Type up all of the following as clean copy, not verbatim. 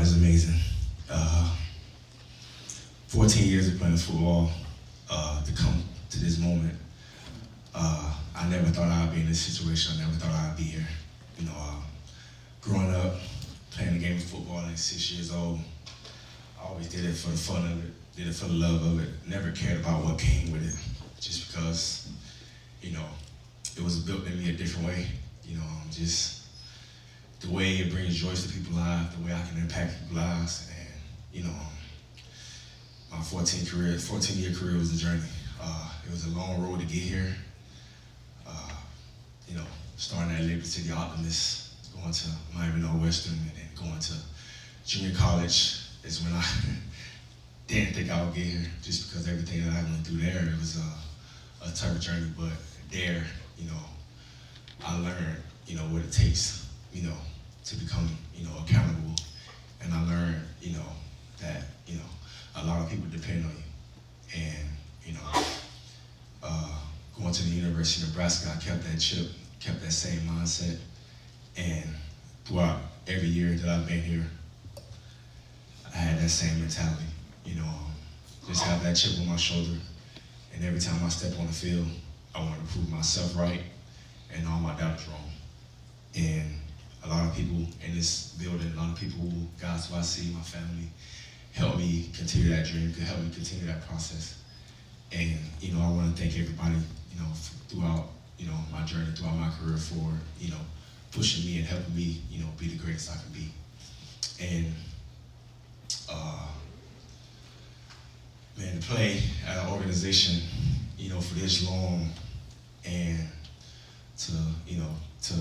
is amazing. 14 years of playing football, to come to this moment, I never thought I'd be in this situation. I never thought I'd be here. You know, growing up, playing the game of football at 6 years old, I always did it for the fun of it, did it for the love of it, never cared about what came with it, just because, you know, it was built in me a different way. You know, just the way it brings joy to people's lives, the way I can impact people's lives, and, you know, my 14-year career was a journey. It was a long road to get here. You know, starting at Liberty City Optimist, going to Miami Northwestern, and then going to junior college is when I didn't think I would get here, just because everything that I went through there, it was a tough journey. But there, you know, I learned, you know, what it takes, you know, to become, you know, accountable. And I learned, you know, that, you know, a lot of people depend on you. And, you know, going to the University of Nebraska, I kept that chip, kept that same mindset. And throughout every year that I've been here, I had that same mentality. You know, just have that chip on my shoulder. And every time I step on the field, I want to prove myself right and all my doubts wrong. And a lot of people in this building, a lot of people, guys who I see, my family, help me continue that dream, to help me continue that process. And, you know, I want to thank everybody, you know, throughout, you know, my journey, throughout my career for, you know, pushing me and helping me, you know, be the greatest I can be. And, man, to play at an organization, you know, for this long and to, you know, to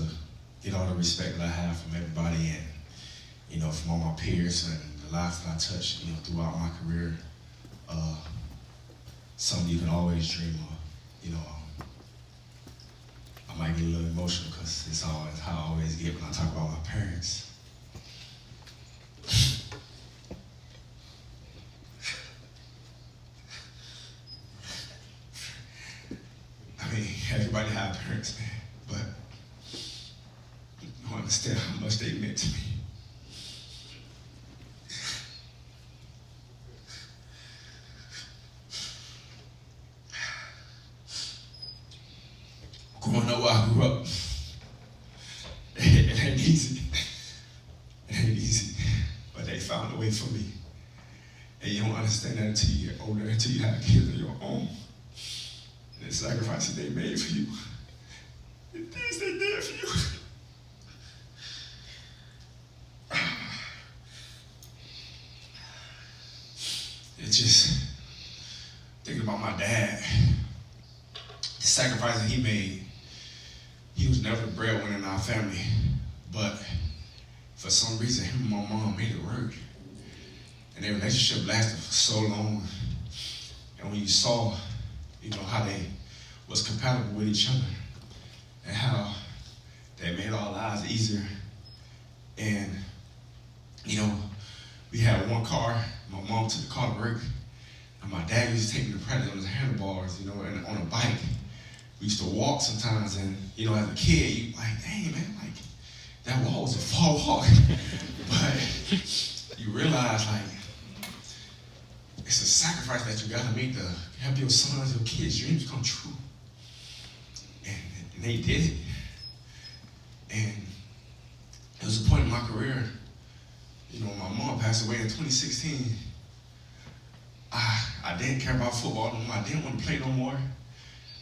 get all the respect that I have from everybody and, you know, from all my peers and the lives that I touched, you know, throughout my career, something you can always dream of. You know, I might get a little emotional because it's always how I always get when I talk about my parents. I mean, everybody have parents, man, but you don't understand how much they meant to me. Growing up where I grew up, it ain't easy. It ain't easy, but they found a way for me. And you don't understand that until you get older, until you have kids of your own. And the sacrifices they made for you, the things they did for you. It's just thinking about my dad, the sacrifices he made. He was never the breadwinner in our family, but for some reason, him and my mom made it work. And their relationship lasted for so long. And when you saw, you know, how they was compatible with each other and how they made our lives easier. And, you know, we had one car. My mom took the car to work, and my dad used to take me to practice on his handlebars, you know, and on a bike. We used to walk sometimes, and, you know, as a kid, you like, dang, man, like, that wall was a far walk. But you realize, like, it's a sacrifice that you gotta make to help your sons, your kids' dreams come true. And they did it. And it was a point in my career, you know, my mom passed away in 2016. I didn't care about football no more. I didn't want to play no more.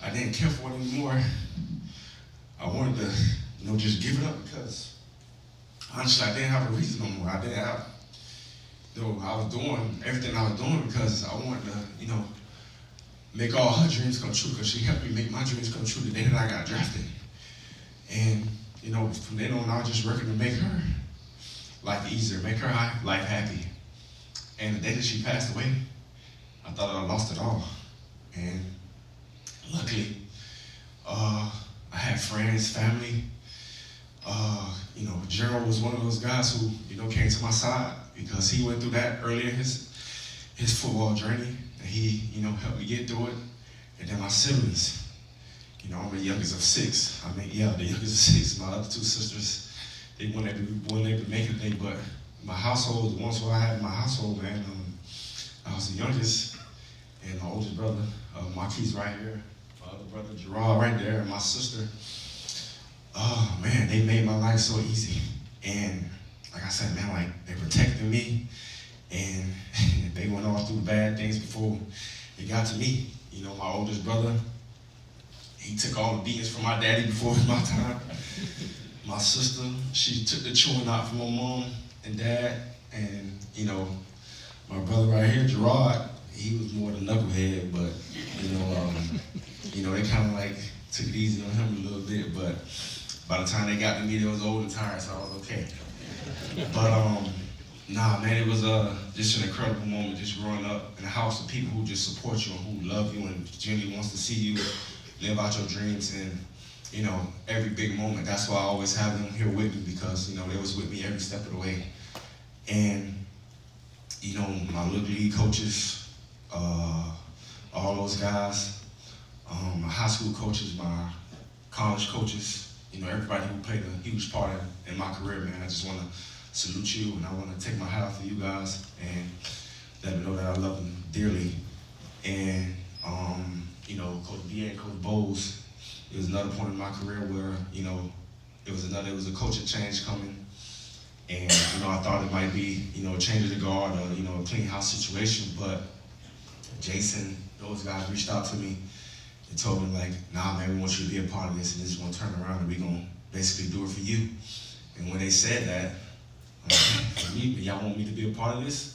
I didn't care for it anymore. I wanted to, you know, just give it up because honestly, I didn't have a reason no more. I didn't have, you know, I was doing everything I was doing because I wanted to, you know, make all her dreams come true because she helped me make my dreams come true the day that I got drafted. And, you know, from then on, I was just working to make her life easier, make her life happy. And the day that she passed away, I thought I lost it all. And luckily, I had friends, family. You know, Gerald was one of those guys who, you know, came to my side because he went through that early in his football journey. And he, you know, helped me get through it. And then my siblings, you know, I'm the youngest of 6. I mean, yeah, the youngest of 6. My other 2 sisters, they weren't able to make it, but my household, the ones who I had in my household, man, I was the youngest, and my oldest brother, Marquise right here, my other brother, Gerard right there, and my sister. Oh man, they made my life so easy. And like I said, man, like they protected me, and they went all through the bad things before it got to me. You know, my oldest brother, he took all the beatings from my daddy before it was my time. My sister, she took the chewing out from my mom and dad, and you know, my brother right here, Gerard, he was more the knucklehead, but you know, they kind of like took it easy on him a little bit, but by the time they got to me, they was old and tired, so I was okay. But nah, man, it was just an incredible moment, just growing up in a house of people who just support you and who love you and genuinely wants to see you live out your dreams. And you know, every big moment, that's why I always have them here with me, because you know, they was with me every step of the way. And you know, my little league coaches, all those guys, my high school coaches, my college coaches, you know, everybody who played a huge part in my career, man. I just want to salute you, and I want to take my hat off to you guys and let them know that I love them dearly. And you know, Coach B and Coach Bowles, it was another point in my career where, you know, it was a coaching change coming. And, you know, I thought it might be, you know, a change of the guard or, you know, a clean house situation, but Jason, those guys reached out to me and told me, like, nah, man, we want you to be a part of this, and this is going to turn around, and we're going to basically do it for you. And when they said that, I'm like, for me, y'all want me to be a part of this?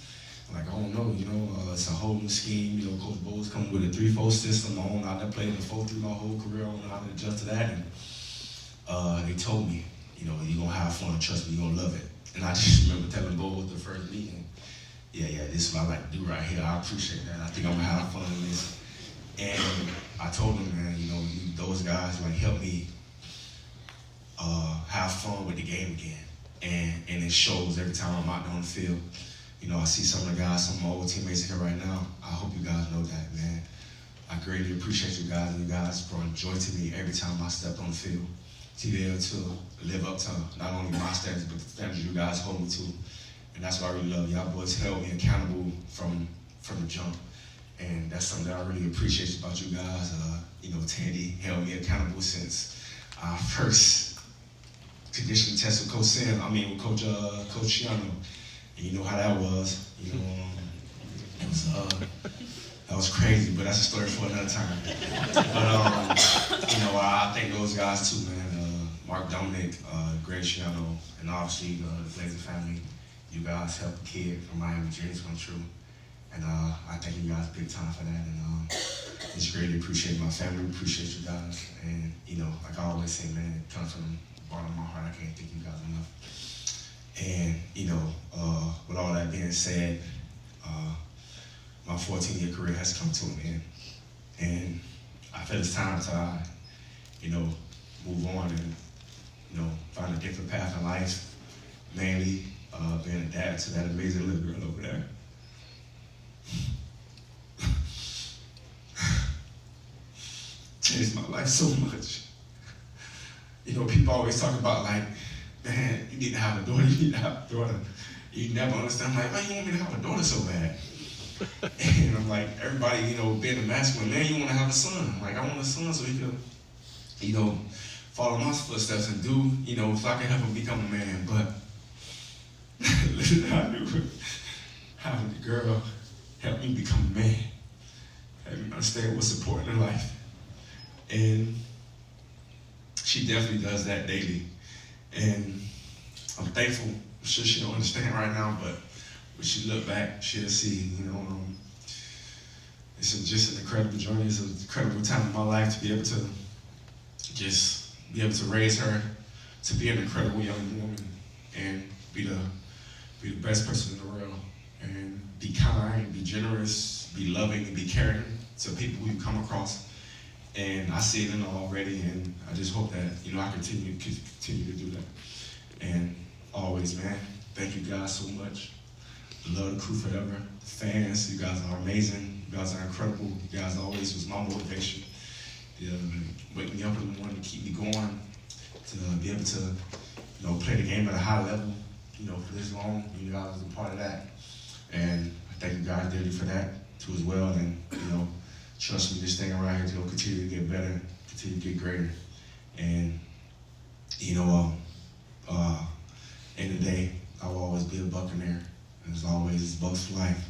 I'm like, I don't know, you know, it's a whole new scheme. You know, Coach Bowles coming with a 3-4 system. I don't know, I've played in the 4-3 my whole career. I don't know how to adjust to that. And they told me, you know, you're going to have fun, trust me, you're going to love it. And I just remember telling Bowles the first meeting, yeah, this is what I like to do right here. I appreciate that. I think I'm going to have fun in this. And I told him, man, you know, those guys, like, help me have fun with the game again. And it shows every time I'm out there on the field. You know, I see some of the guys, some of my old teammates here right now. I hope you guys know that, man. I greatly appreciate you guys, and you guys brought joy to me every time I stepped on the field to be able to live up to not only my standards, but the standards you guys hold me to. And that's what I really love. Y'all boys held me accountable from the jump. And that's something that I really appreciate about you guys. You know, Tandy held me accountable since our first conditioning test with with Coach Chiano. And you know how that was. You know, that was crazy, but that's a story for another time. But you know, I thank those guys too, man. Mark Dominic, Greg Chiano, and obviously the Blazer family. You guys helped a kid from Miami dreams come true. And I thank you guys big time for that. And just greatly appreciate my family, appreciate you guys. And you know, like I always say, man, it comes from the bottom of my heart. I can't thank you guys enough. And you know, with all that being said, my 14-year career has come to an end. And I feel it's time to, you know, move on and, you know, find a different path in life. Mainly being a dad to that amazing little girl over there. Changed my life so much. You know, people always talk about, like, man, you need to have a daughter, you need to have a daughter. You never understand. I'm like, man, you want me to have a daughter so bad? And I'm like, everybody, you know, being a masculine, man, you want to have a son. I'm like, I want a son so he could, you know, follow my footsteps and do, you know, so I can help him become a man. But listen, I knew having the girl help me become a man, help me understand what's important in life. And she definitely does that daily. And I'm thankful. I'm sure she don't understand right now, but when she look back, she'll see, you know, it's just an incredible journey. It's an incredible time in my life to be able to just be able to raise her to be an incredible young woman and be the best person in the world, and be kind, be generous, be loving, and be caring to people who you come across. And I see it in her already, and I just hope that, you know, I continue to do that. And always, man, thank you guys so much. Love the crew forever. The fans, you guys are amazing. You guys are incredible. You guys always was my motivation. Wake me up in the morning to keep me going, to be able to, you know, play the game at a high level. for this long. I was a part of that. And I thank God David for that too as well. And, trust me, this thing around here is going to continue to get better, continue to get greater. And, end of the day, I will always be a Buccaneer. And as always, it's Bucks for life.